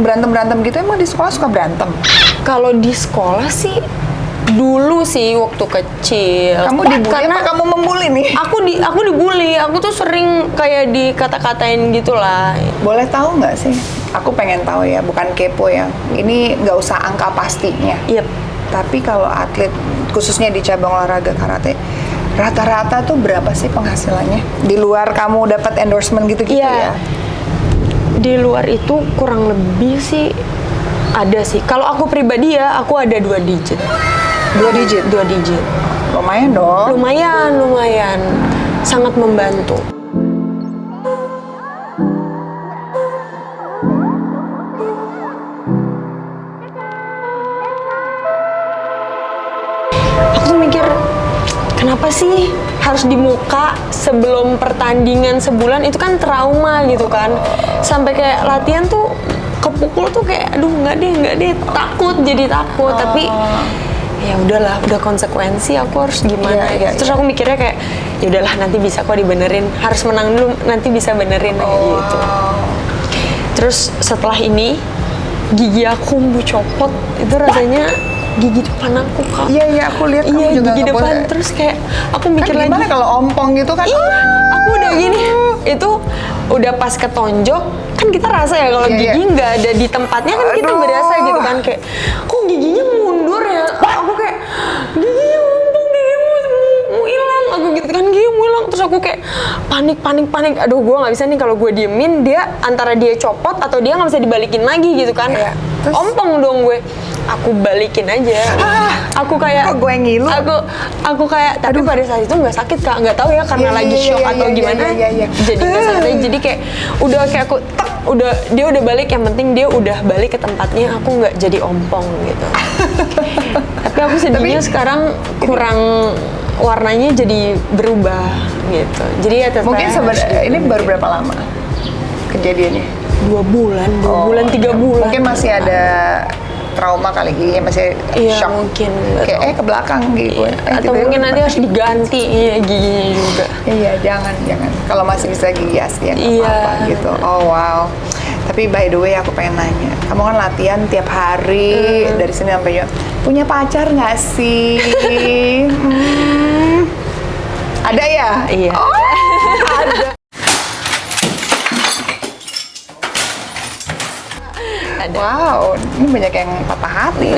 berantem gitu, emang di sekolah suka berantem? Kalau di sekolah sih dulu sih waktu kecil. Kamu dibully karena apa kamu membuli nih? aku dibully. Aku tuh sering kayak dikata-katain gitulah. Boleh tahu nggak sih? Aku pengen tahu ya, bukan kepo ya. Ini nggak usah angka pastinya. Yep. Tapi kalau atlet, khususnya di cabang olahraga karate, rata-rata tuh berapa sih penghasilannya? Di luar kamu dapat endorsement gitu-gitu ya? Di luar itu kurang lebih sih ada sih. Kalau aku pribadi ya, aku ada 2 digit. 2 digit? 2 digit. Lumayan dong. Lumayan. Sangat membantu. Aku mikir, kenapa sih harus di muka sebelum pertandingan sebulan? Itu kan trauma gitu kan. Sampai kayak latihan tuh kepukul tuh kayak aduh nggak deh, takut, jadi takut. Tapi ya udahlah, udah konsekuensi, aku harus gimana gitu. Terus aku mikirnya kayak ya udahlah, nanti bisa kok dibenerin. Harus menang dulu, nanti bisa benerin gitu. Terus setelah ini gigi aku mau copot, itu rasanya gigi depan aku, Kak. Iya, aku lihat kamu juga gigi depan. boleh. Terus kayak aku mikir Kan gimana lagi, kalau ompong gitu kan? iya, aku udah gini. Itu udah pas ketonjok, kan kita rasa ya kalau gigi nggak ada di tempatnya kan kita berasa gitu kan, kayak kok giginya mundur ya. Aku kayak giginya ompong, gigimu mau hilang, aku gitu kan, gigi mau hilang. Terus aku kayak panik. Aduh, gue nggak bisa nih kalau gue diemin, dia antara dia copot atau dia nggak bisa dibalikin lagi gitu kan. Terus? Ompong dong gue. Aku balikin aja. Aku kayak kok gue ngilu? Aku kayak, tapi pada saat itu nggak sakit, Kak. Nggak tahu ya karena lagi shock atau gimana. Jadi nggak sakit. Jadi kayak udah kayak aku dia udah balik, yang penting dia udah balik ke tempatnya, aku nggak jadi ompong gitu. Tapi aku sedihnya sekarang kurang, warnanya jadi berubah gitu. Jadi ya tetap Mungkin ini baru berapa lama kejadiannya? 2 bulan, 3 bulan. Mungkin masih ada trauma kali, giginya masih shock. Mungkin kayak ke belakang gitu. Atau mungkin nanti harus diganti giginya juga. Iya, jangan. Kalau masih bisa gigi asli ya nggak apa-apa gitu. Oh wow. Tapi by the way, aku pengen nanya, kamu kan latihan tiap hari dari sini sampai Jawa. Punya pacar nggak sih? Ada ya? Iya. Oh, ada. Wow, ini banyak yang patah hati.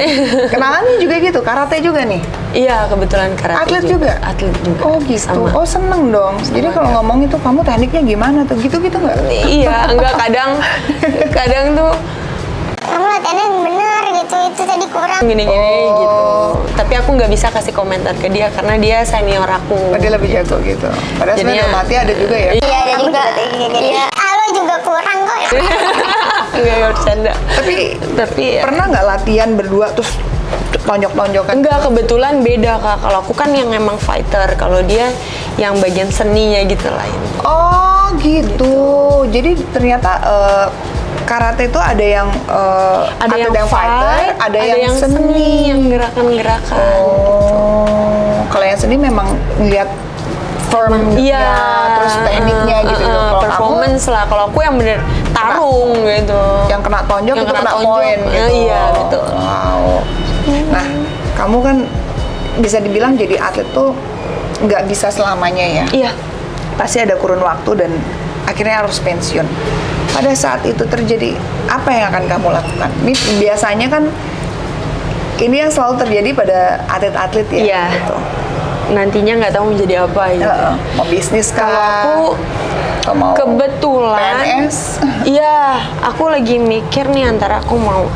Kenalannya juga gitu, karate juga nih? Iya, kebetulan karate. Atlet juga? Atlet juga. Oh gitu. Sama. Oh seneng dong. Jadi kalau ngomong itu kamu tekniknya gimana tuh? Gitu nggak? Iya, enggak, kadang tuh kamu latihannya yang bener gitu, itu tadi kurang gini-gini gitu. Tapi aku nggak bisa kasih komentar ke dia karena dia senior aku. Oh, dia lebih jago gitu. Padahal sebenarnya dalam hati ada juga ya. iya ada juga lo juga kurang kok ya. Enggak bercanda. Tapi ya. Pernah nggak latihan berdua terus tonjok-tonjokan? Enggak, kebetulan beda, Kak. Kalau aku kan yang emang fighter, kalau dia yang bagian seninya gitu lain. Oh gitu. Jadi ternyata karate itu ada yang ada yang fighter, ada yang seni, yang gerakan-gerakan. Oh, kalau yang seni memang ngeliat formnya, terus tekniknya gitu. Kalau performance lah. Kalau aku yang bener tarung gitu. Yang kena tonjok itu kena poin gitu. Iya, betul. Wow. Nah, kamu kan bisa dibilang jadi atlet tuh nggak bisa selamanya ya. Iya. Pasti ada kurun waktu dan akhirnya harus pensiun. Pada saat itu terjadi, apa yang akan kamu lakukan? Ini biasanya kan ini yang selalu terjadi pada atlet-atlet ya. Iya. Gitu. Nantinya nggak tahu menjadi apa gitu. Mau bisnis kah? Kalau aku mau kebetulan, PNS? iya, aku lagi mikir nih antara aku mau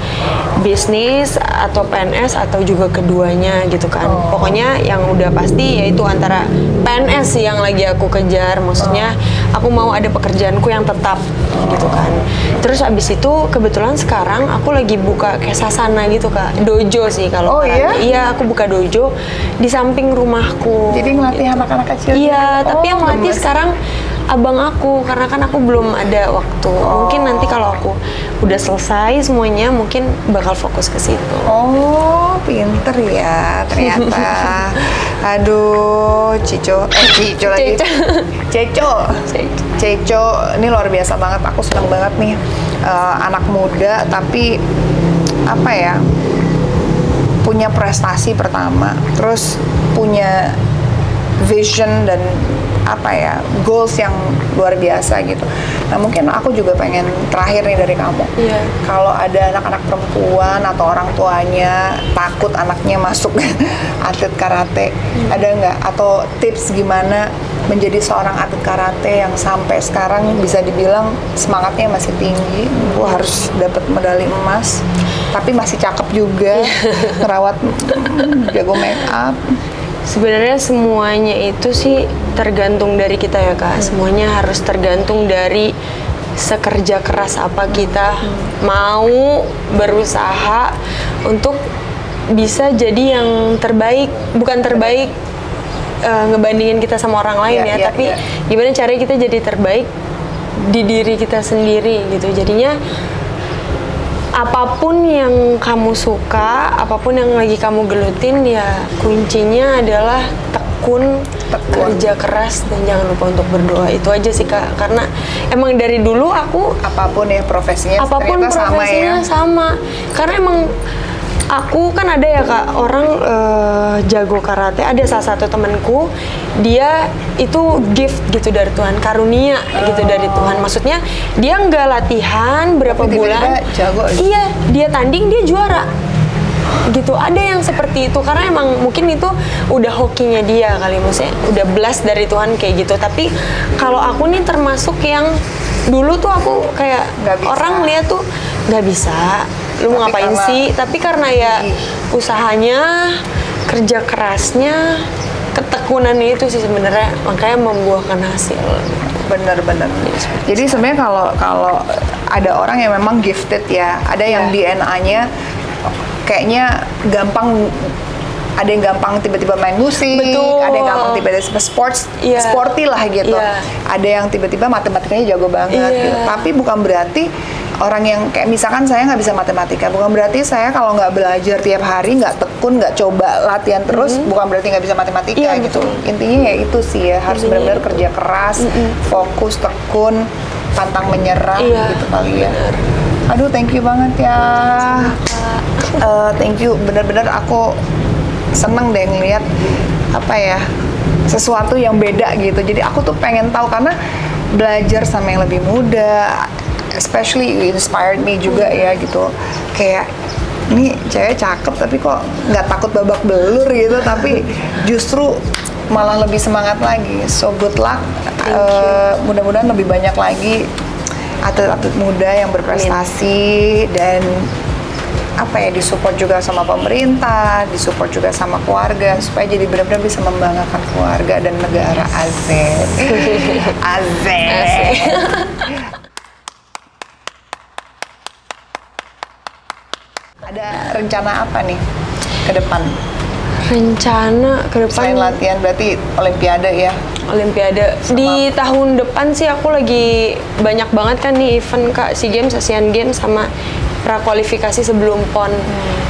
bisnis atau PNS atau juga keduanya gitu kan. Pokoknya yang udah pasti yaitu antara PNS sih yang lagi aku kejar. Maksudnya aku mau ada pekerjaanku yang tetap gitu kan. Terus abis itu kebetulan sekarang aku lagi buka kayak sasana gitu, Kak. Dojo sih kalau iya? Iya, aku buka dojo di samping rumahku. Jadi ngelatih anak-anak kecil? Iya, tapi yang ngelatih gemes. sekarang abang aku, karena kan aku belum ada waktu. Mungkin nanti kalau aku udah selesai semuanya, mungkin bakal fokus ke situ. Oh, pinter ya ternyata. Aduh, Cico lagi. Ceco, ini luar biasa banget. Aku senang banget nih anak muda tapi apa ya, punya prestasi pertama, terus punya vision dan apa ya, goals yang luar biasa gitu. Nah mungkin aku juga pengen terakhir nih dari kamu, kalau ada anak-anak perempuan atau orang tuanya takut anaknya masuk atlet karate, ada nggak atau tips gimana menjadi seorang atlet karate yang sampai sekarang bisa dibilang semangatnya masih tinggi, gua harus dapat medali emas tapi masih cakep juga, ngerawat, jago make up. Sebenarnya semuanya itu sih tergantung dari kita ya Kak. Semuanya harus tergantung dari sekerja keras apa kita mau berusaha untuk bisa jadi yang terbaik. Bukan terbaik ngebandingin kita sama orang lain tapi gimana caranya kita jadi terbaik di diri kita sendiri gitu. Jadinya apapun yang kamu suka, apapun yang lagi kamu gelutin, ya kuncinya adalah tekun, kerja keras, dan jangan lupa untuk berdoa. Itu aja sih Kak, karena emang dari dulu aku apapun ya profesinya, apapun ternyata profesinya sama. Karena emang aku kan ada ya Kak, orang jago karate, ada salah satu temanku, dia itu gift gitu dari Tuhan, karunia gitu dari Tuhan. Maksudnya dia nggak latihan berapa tapi bulan, jago. Iya, dia tanding, dia juara gitu. Ada yang seperti itu karena emang mungkin itu udah hokinya dia kali, maksudnya udah blast dari Tuhan kayak gitu. Tapi kalau aku nih termasuk yang dulu tuh aku kayak orang lihat tuh nggak bisa, lu mau ngapain sih? Tapi karena ya usahanya, kerja kerasnya, ketekunannya itu sih sebenarnya makanya membuahkan hasil. Bener-bener. Jadi sebenarnya kalau ada orang yang memang gifted ya, ada yang DNA-nya kayaknya gampang, ada yang gampang tiba-tiba main musik, ada yang gampang tiba-tiba sporty lah gitu. Ada yang tiba-tiba matematikanya jago banget gitu. Tapi bukan berarti orang yang kayak misalkan saya nggak bisa matematika, bukan berarti saya kalau nggak belajar tiap hari, nggak tekun, nggak coba latihan terus, bukan berarti nggak bisa matematika gitu. Intinya ya itu sih ya, harus benar-benar kerja keras, fokus, tekun, pantang menyerah gitu kali ya. Aduh, thank you banget ya. Thank you, benar-benar aku seneng deh ngeliat apa ya, sesuatu yang beda gitu. Jadi aku tuh pengen tahu karena belajar sama yang lebih muda, especially you inspired me juga ya gitu. Kayak ini cewek cakep tapi kok nggak takut babak belur gitu, tapi justru malah lebih semangat lagi. So good luck. Mudah-mudahan lebih banyak lagi atlet-atlet muda yang berprestasi dan apa ya, disupport juga sama pemerintah, disupport juga sama keluarga supaya jadi benar-benar bisa membanggakan keluarga dan negara. Asik. Asik. Ada rencana apa nih ke depan? Rencana ke depan Selain latihan berarti olimpiade ya? Olimpiade. Di tahun depan sih aku lagi banyak banget kan nih event Kak, SEA Games, Asian Games, sama prakualifikasi sebelum PON.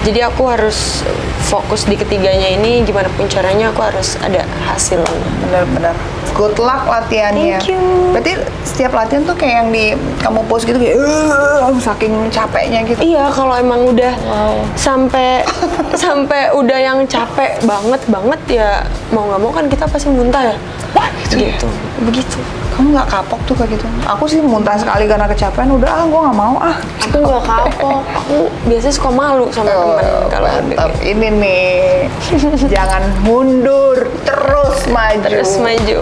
Jadi aku harus fokus di ketiganya ini, gimana pun caranya aku harus ada hasil. Bener-bener. Good luck latihannya. Thank you. Berarti setiap latihan tuh kayak yang di kamu post gitu kayak saking capeknya gitu. Iya, kalau emang udah sampai udah yang capek banget ya, mau nggak mau kan kita pasti muntah ya. Wah, gitu. Begitu. Kamu nggak kapok tuh kayak gitu? Aku sih muntah sekali karena kecapean, udah gue nggak mau ah. Aku nggak kapok. Aku biasanya suka malu sama teman kalau mantap. Ini nih, jangan mundur, terus maju. Terus maju.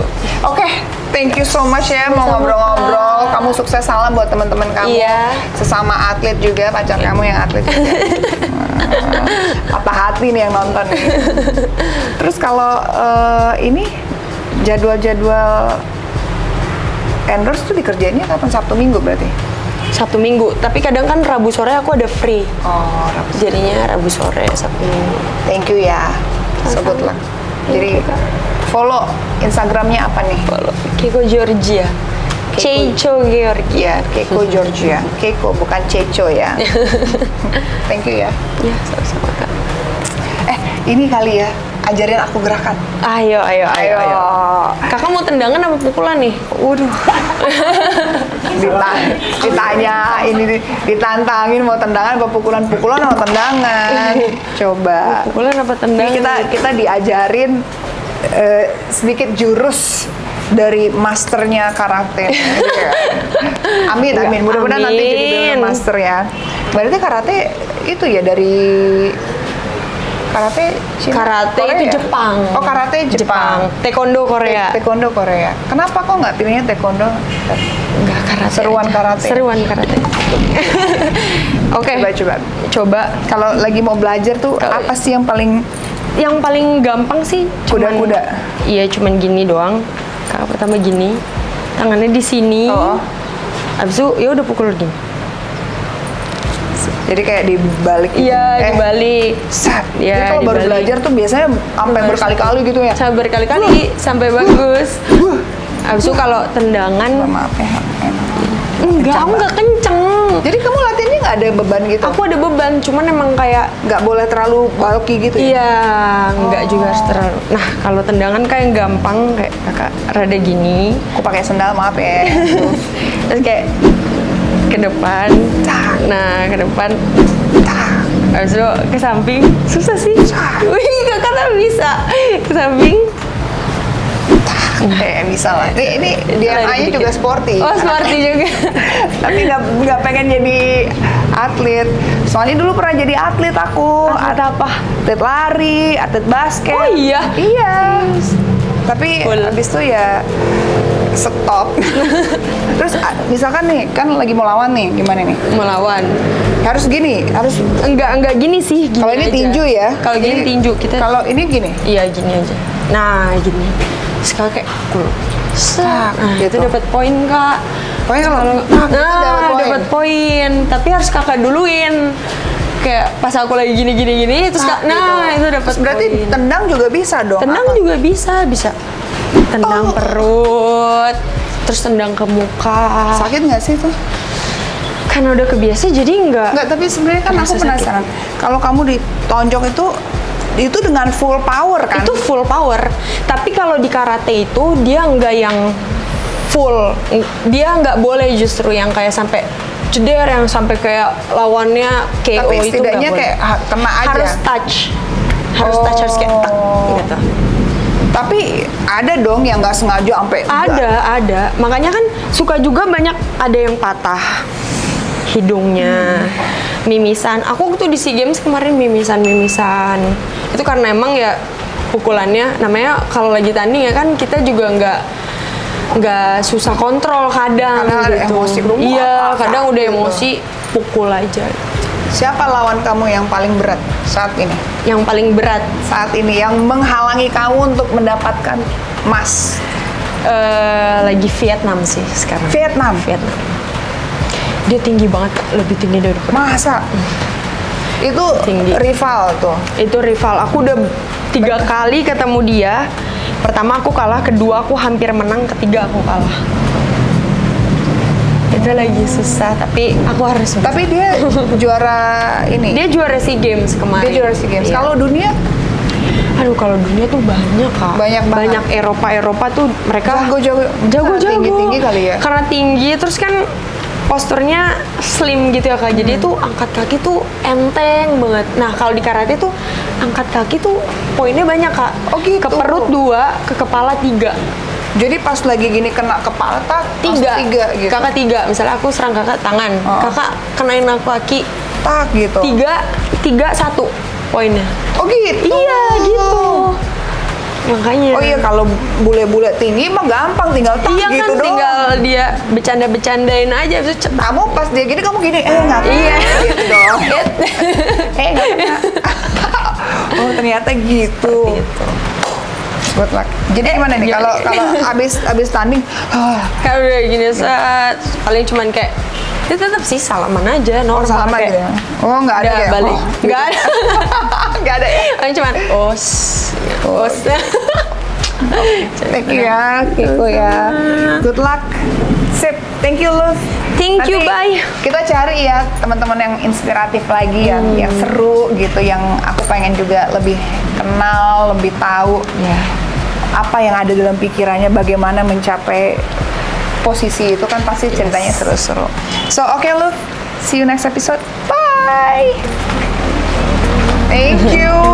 Oke, thank you so much ya mau ngobrol-ngobrol. Kamu sukses, salam buat teman-teman kamu. Iya. Sesama atlet juga, pacar kamu yang atlet juga. Patah hati nih yang nonton nih. Terus kalau ini jadwal-jadwal endorse tuh dikerjainnya kapan? Sabtu Minggu berarti? Sabtu Minggu, tapi kadang kan Rabu sore aku ada free. Oh, Rabu. Jadinya Rabu sore, Sabtu Minggu. Thank you ya. So good luck. Jadi follow Instagramnya apa nih? Follow Keiko Georgia. Ceco Georgia. Keiko Georgia. Keiko bukan Ceco ya. Thank you ya. Ya, sama-sama Kak. Ini kali ya, ajarin aku gerakan. Ayo. Kakak mau tendangan apa pukulan nih? Waduh. Ditanya ini ditantangin mau tendangan apa pukulan apa tendangan. Coba. Pukulan apa tendangan? Ini kita diajarin sedikit jurus dari masternya karate. Amin. Mudah-mudahan nanti jadi bener master ya. Berarti karate itu ya dari karate Cina, Karate Korea? itu Jepang. Oh, karate Jepang. Taekwondo Korea. Taekwondo Korea. Kenapa kok nggak pilihnya taekwondo? Enggak, karate. Seruan aja. karate. Seruan karate. Oke. Coba. Kalau lagi mau belajar tuh apa sih yang paling Yang paling gampang sih Kuda-kuda. Iya, cuman gini doang. Kakak pertama gini. Tangannya di sini. Oh. Abis itu ya udah pukul gini. jadi kayak dibalik gitu? Iya, dibalik. Set. Iya, Jadi kalau baru dibalik. belajar tuh biasanya sampai berkali-kali gitu ya? Sampai berkali-kali sampai bagus. Abis itu kalau tendangan Maaf ya. enggak kenceng. Jadi kamu latihannya nggak ada beban gitu? Aku ada beban, cuman emang kayak Nggak boleh terlalu bulky gitu ya? iya, enggak juga harus terlalu. Nah, kalau tendangan kayak gampang kayak kakak rada gini. Aku pakai sendal, maaf ya. Terus kayak ke depan. Nah, ke depan. Habis itu ke samping. Susah sih. Wih, kakak tak bisa. Ke samping. Bisa lah. Ini DNA-nya juga sporty. Oh, sporty juga. Tapi nggak pengen jadi atlet. Soalnya dulu pernah jadi atlet aku. Atlet apa? Atlet lari, atlet basket. Oh iya? Iya. Tapi habis itu ya stop. Terus misalkan nih, kan lagi mau lawan nih, gimana nih? Melawan. Harus gini, harus. Enggak gini sih. Gini Kalau ini aja. tinju ya. Kalau gini tinju kita. Kalau ini gini. Iya, gini aja. Nah, gini. Sekarang kayak pukul. Nah, gitu. itu dapat poin, Kak. Pokoknya kalau Dapat poin. Tapi harus kakak duluin. Kayak pas aku lagi gini terus kak, itu dapat poin. Berarti tendang juga bisa dong. Tendang apa? juga bisa. Tendang perut, terus tendang ke muka. Sakit nggak sih tuh? Karena udah kebiasa jadi enggak. Enggak, tapi sebenarnya kan aku Terasa penasaran. Kalau kamu ditonjok itu dengan full power kan? Itu full power. Tapi kalau di karate itu dia enggak yang full. Dia enggak boleh justru yang kayak sampai ceder, yang sampai kayak lawannya KO. Tapi itu setidaknya nggak kayak boleh. kena aja. Harus touch. Harus kayak tak gitu. Tapi ada dong yang nggak sengaja sampai Ada. Makanya kan suka juga banyak ada yang patah hidungnya, mimisan. Aku tuh di SEA Games kemarin mimisan. Itu karena emang ya pukulannya, namanya kalau lagi tanding ya kan kita juga nggak susah kontrol kadang. Kadang ada gitu. emosi, belum Iya, apa-apa kadang udah gitu. emosi, pukul aja. Siapa lawan kamu yang paling berat saat ini? Yang paling berat Saat ini yang menghalangi kamu untuk mendapatkan emas? lagi Vietnam sih sekarang. Vietnam. Dia tinggi banget, Kak. Lebih tinggi dari aku. Masa? Itu Tinggi. rival tuh. Itu rival. Aku udah 3 kali ketemu dia. Pertama aku kalah, kedua aku hampir menang, ketiga aku kalah. Itu lagi susah, tapi aku harus bisa. Tapi dia juara ini. Dia juara SEA Games kemarin. Dia juara SEA Games. Iya. Kalau dunia Aduh, kalau dunia tuh banyak, Kak. Banyak banget. Banyak Eropa tuh mereka Jago. jago. Tinggi-tinggi kali ya. Karena tinggi, terus kan posturnya slim gitu ya, Kak. Jadi tuh angkat kaki tuh enteng banget. Nah, kalau di karate tuh angkat kaki tuh poinnya banyak, Kak. Oh, gitu. Ke perut 2, ke kepala 3. Jadi pas lagi gini kena kepala tak 3 gitu. Kakak 3. Misalnya aku serang kakak tangan. Oh. Kakak kenain aku kaki Tak gitu. 3-1 poinnya. Oh gitu. Iya, gitu. Makanya. Oh iya, kalau bule-bule tinggi mah gampang, tinggal tak Iya gitu kan, doang. tinggal dia bercanda-bercandain aja, terus cetak. Kamu pas dia gini kamu gini, nggak kena. Iya. Gitu dong. Nggak kena. Oh ternyata gitu. Good luck. Jadi gimana nih gimana? kalau abis tanding? Kayak udah gini saat paling cuman kayak dia tetap sih salaman aja, normal Salaman kayak, gitu ya? Oh nggak ada udah ya? balik. Oh, Nggak ada. Nggak ada ya? Paling cuman os. Thank you ya, Kiko ya. Good luck. Sip. Thank you, Luz. Thank you, Nanti bye. kita cari ya teman-teman yang inspiratif lagi yang seru gitu, yang aku pengen juga lebih kenal, lebih tahu apa yang ada dalam pikirannya, bagaimana mencapai posisi itu kan pasti ceritanya seru-seru. So, okay, Luz. See you next episode. Bye. Thank you.